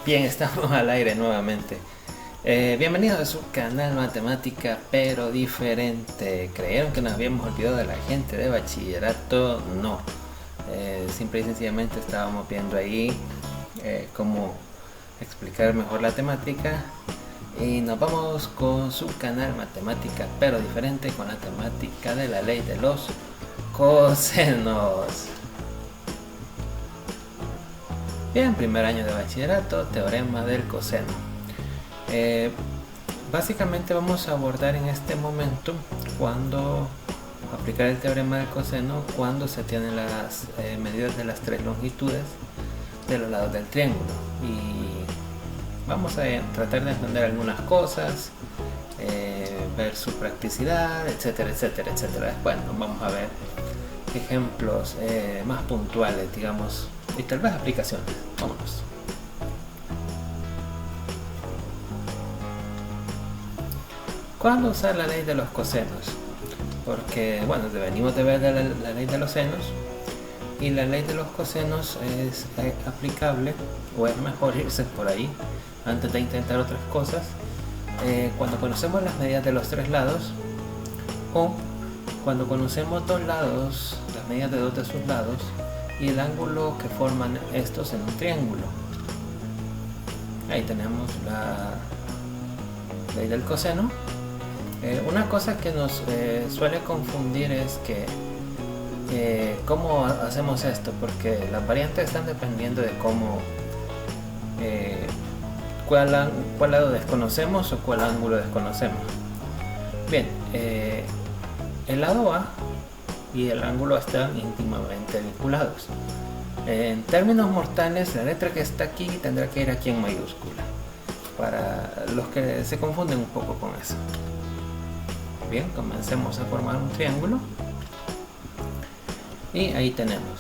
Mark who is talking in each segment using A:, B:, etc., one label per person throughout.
A: Bien, estamos al aire nuevamente. Bienvenidos a su canal Matemática pero diferente. ¿Creyeron que nos habíamos olvidado de la gente de bachillerato? No. Simple y sencillamente estábamos viendo ahí cómo explicar mejor la temática. Y nos vamos con su canal Matemática pero diferente, con la temática de la ley de los cosenos. Bien, primer año de bachillerato, teorema del coseno. Básicamente vamos a abordar en este momento cuando aplicar el teorema del coseno cuando se tienen las medidas de las tres longitudes de los lados del triángulo. Y vamos a tratar de entender algunas cosas, ver su practicidad, etcétera, etcétera, etcétera. Después vamos a ver ejemplos más puntuales, digamos, y tal vez aplicaciones. Vámonos. ¿Cuándo usar la ley de los cosenos? Porque, bueno, venimos de ver la ley de los senos, y la ley de los cosenos es aplicable, o es mejor irse por ahí antes de intentar otras cosas, cuando conocemos las medidas de los tres lados, o cuando conocemos dos lados, las medidas de dos de sus lados, y el ángulo que forman estos en un triángulo. Ahí tenemos la ley del coseno. Una cosa que nos suele confundir es que cómo hacemos esto, porque las variantes están dependiendo de cómo cuál lado desconocemos o cuál ángulo desconocemos. Bien, el lado A y el ángulo están íntimamente vinculados. En términos mortales, la letra que está aquí tendrá que ir aquí en mayúscula, para los que se confunden un poco con eso. Bien, comencemos a formar un triángulo. Y ahí tenemos.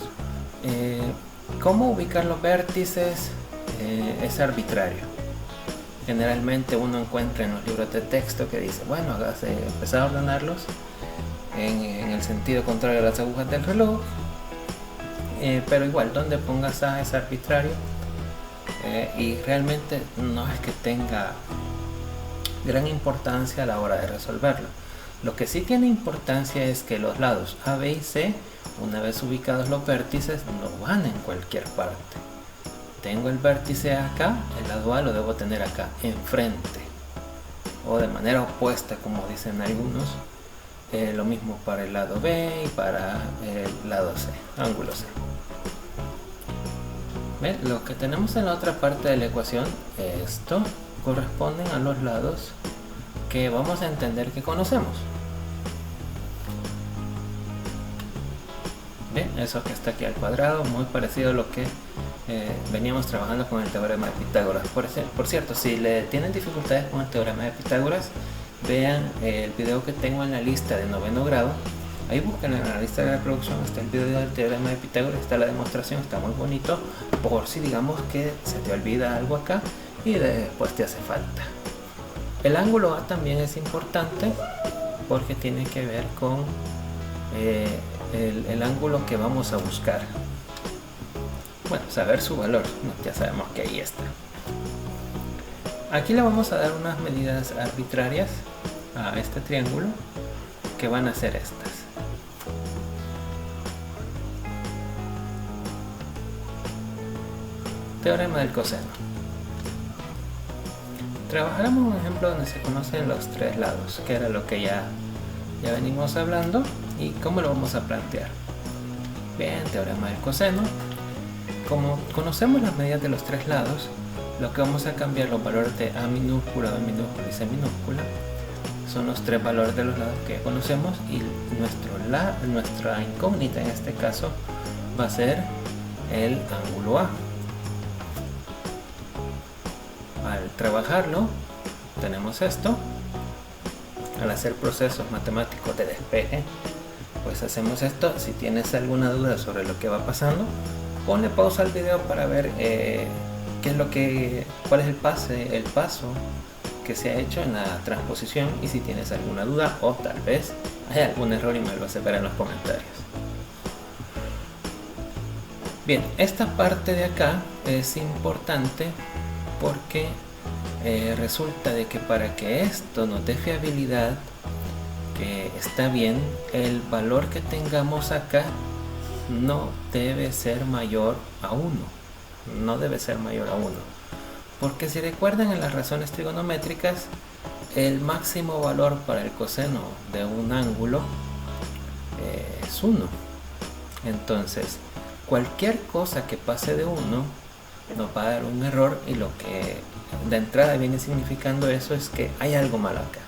A: ¿Cómo ubicar los vértices? Es arbitrario. Generalmente uno encuentra en los libros de texto que dice, bueno, empezar a ordenarlos en el sentido contrario a las agujas del reloj, pero igual donde pongas A es arbitrario, y realmente no es que tenga gran importancia a la hora de resolverlo. Lo que sí tiene importancia es que los lados A, B y C, una vez ubicados los vértices, no van en cualquier parte. Tengo el vértice acá, el lado A lo debo tener acá enfrente, o de manera opuesta, como dicen algunos. Lo mismo para el lado B y para el lado C, ángulo C. ¿Ven? Lo que tenemos en la otra parte de la ecuación, esto corresponden a los lados que vamos a entender que conocemos. ¿Ven? Eso que está aquí al cuadrado, muy parecido a lo que veníamos trabajando con el teorema de Pitágoras. Por cierto, si le tienen dificultades con el teorema de Pitágoras, vean el video que tengo en la lista de noveno grado. Ahí busquen en la lista de reproducción, está el video del teorema de Pitágoras, está la demostración, está muy bonito, por si digamos que se te olvida algo acá y después te hace falta. El ángulo A también es importante porque tiene que ver con el ángulo que vamos a buscar. Bueno, saber su valor, ya sabemos que ahí está. Aquí le vamos a dar unas medidas arbitrarias a este triángulo, que van a ser estas. Teorema del coseno. Trabajaremos un ejemplo donde se conocen los tres lados, que era lo que ya venimos hablando, y cómo lo vamos a plantear. Bien, teorema del coseno. Como conocemos las medidas de los tres lados, lo que vamos a cambiar los valores de A minúscula, B minúscula y C minúscula son los tres valores de los lados que conocemos, y nuestra incógnita en este caso va a ser el ángulo A. Al trabajarlo tenemos esto. Al hacer procesos matemáticos de despeje, pues hacemos esto. Si tienes alguna duda sobre lo que va pasando, ponle pausa al video para ver cuál es el paso que se ha hecho en la transposición, y si tienes alguna duda o tal vez hay algún error y me lo vas a ver en los comentarios. Bien, esta parte de acá es importante porque resulta de que para que esto nos dé fiabilidad, que está bien, el valor que tengamos acá no debe ser mayor a 1. No debe ser mayor a 1. Porque si recuerdan en las razones trigonométricas, el máximo valor para el coseno de un ángulo es 1. Entonces, cualquier cosa que pase de 1 nos va a dar un error, y lo que de entrada viene significando eso es que hay algo malo acá.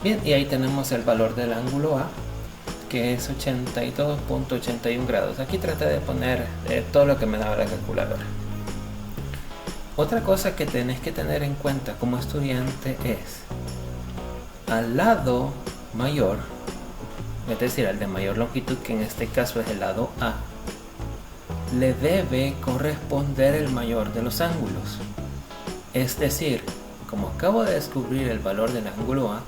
A: Bien, y ahí tenemos el valor del ángulo A, que es 82.81 grados. Aquí traté de poner todo lo que me daba la calculadora. Otra cosa que tenés que tener en cuenta como estudiante es, al lado mayor, es decir, al de mayor longitud, que en este caso es el lado A, le debe corresponder el mayor de los ángulos. Es decir, como acabo de descubrir el valor del ángulo A,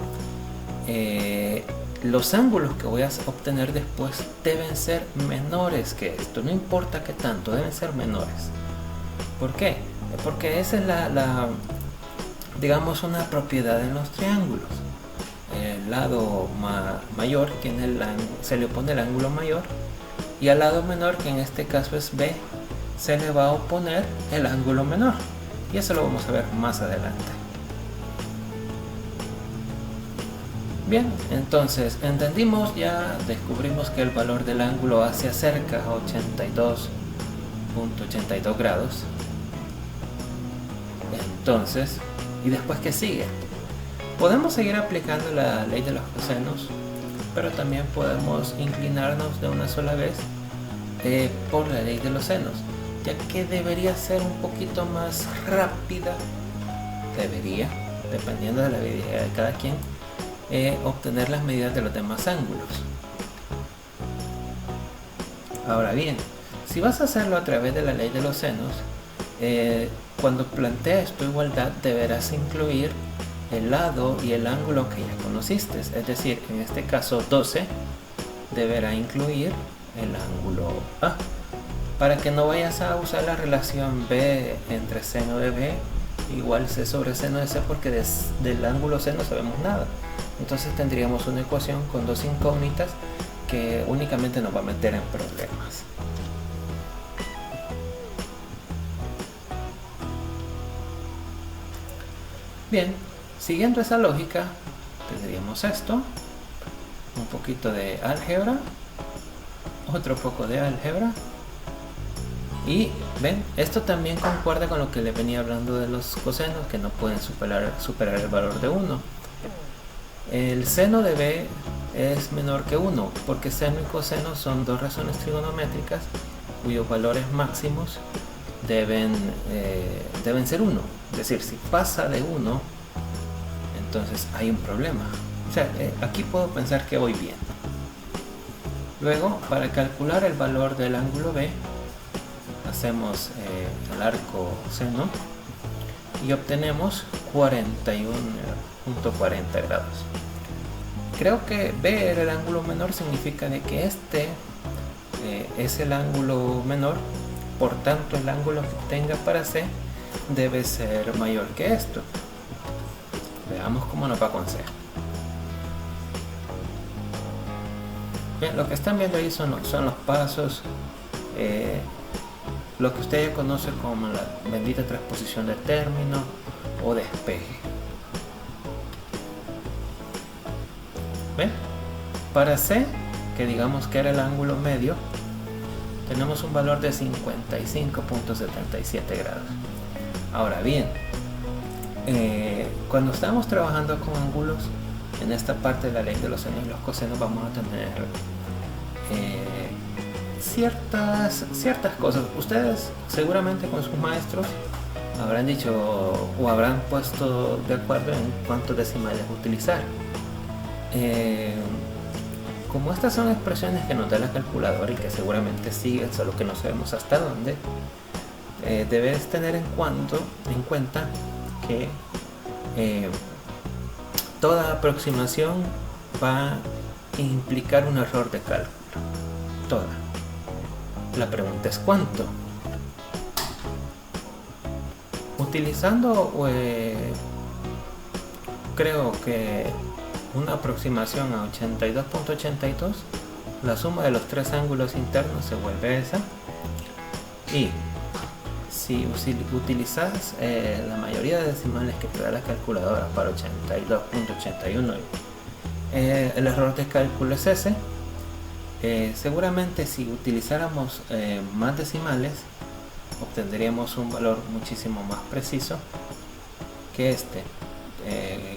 A: los ángulos que voy a obtener después deben ser menores que esto. No importa qué tanto, deben ser menores. ¿Por qué? Porque esa es digamos, una propiedad en los triángulos. El lado mayor se le opone el ángulo mayor, y al lado menor, que en este caso es B, se le va a oponer el ángulo menor, y eso lo vamos a ver más adelante. Bien, entonces entendimos, ya descubrimos que el valor del ángulo A se acerca a 82.82 grados. Entonces, ¿y después qué sigue? Podemos seguir aplicando la ley de los cosenos, pero también podemos inclinarnos de una sola vez por la ley de los senos, ya que debería ser un poquito más rápida. Debería, dependiendo de la habilidad de cada quien, obtener las medidas de los demás ángulos. Ahora bien, si vas a hacerlo a través de la ley de los senos, cuando plantees tu igualdad deberás incluir el lado y el ángulo que ya conociste, es decir, en este caso 12 deberá incluir el ángulo A, para que no vayas a usar la relación B entre seno de B igual C sobre seno de C, porque del ángulo C no sabemos nada. Entonces tendríamos una ecuación con dos incógnitas que únicamente nos va a meter en problemas. Bien, siguiendo esa lógica, tendríamos esto, un poquito de álgebra, otro poco de álgebra, y ven, esto también concuerda con lo que le venía hablando de los cosenos, que no pueden superar el valor de 1. El seno de B es menor que 1, porque seno y coseno son dos razones trigonométricas cuyos valores máximos deben ser 1. Es decir, si pasa de 1, entonces hay un problema. O sea, aquí puedo pensar que voy bien. Luego, para calcular el valor del ángulo B, hacemos el arco seno y obtenemos 41.40 grados. Creo que B era el ángulo menor, significa de que este es el ángulo menor, por tanto el ángulo que tenga para C debe ser mayor que esto. Veamos cómo nos va con C. Bien, lo que están viendo ahí son los pasos, lo que usted ya conoce como la bendita transposición de término o despeje. ¿Ven? Para C, que digamos que era el ángulo medio, tenemos un valor de 55.77 grados. Ahora bien, cuando estamos trabajando con ángulos, en esta parte de la ley de los senos y los cosenos vamos a tener ciertas cosas. Ustedes seguramente con sus maestros habrán dicho o habrán puesto de acuerdo en cuántos decimales utilizar. Como estas son expresiones que nos da la calculadora y que seguramente siguen, solo que no sabemos hasta dónde, debes tener en cuenta que toda aproximación va a implicar un error de cálculo. Toda. La pregunta es ¿cuánto? Utilizando creo que una aproximación a 82.82, la suma de los tres ángulos internos se vuelve esa. Y si utilizas la mayoría de decimales que te da la calculadora para 82.81, el error de cálculo es ese. Seguramente si utilizáramos más decimales obtendríamos un valor muchísimo más preciso que este.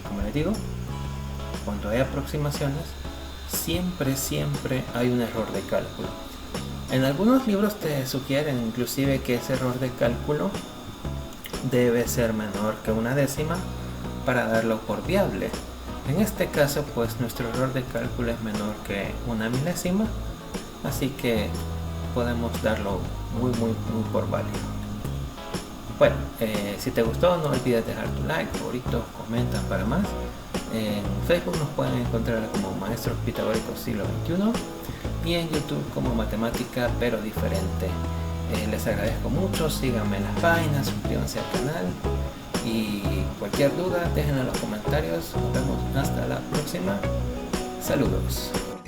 A: Como les digo, cuando hay aproximaciones siempre hay un error de cálculo. En algunos libros te sugieren inclusive que ese error de cálculo debe ser menor que una décima para darlo por viable. En este caso pues nuestro error de cálculo es menor que una milésima, así que podemos darlo muy por válido. Bueno, si te gustó no olvides dejar tu like, favorito, comenta para más. En Facebook nos pueden encontrar como Maestros Pitagóricos Siglo XXI y en YouTube como Matemática pero Diferente. Les agradezco mucho, síganme en las páginas, suscríbanse al canal y cualquier duda déjenla en los comentarios. Nos vemos hasta la próxima. Saludos.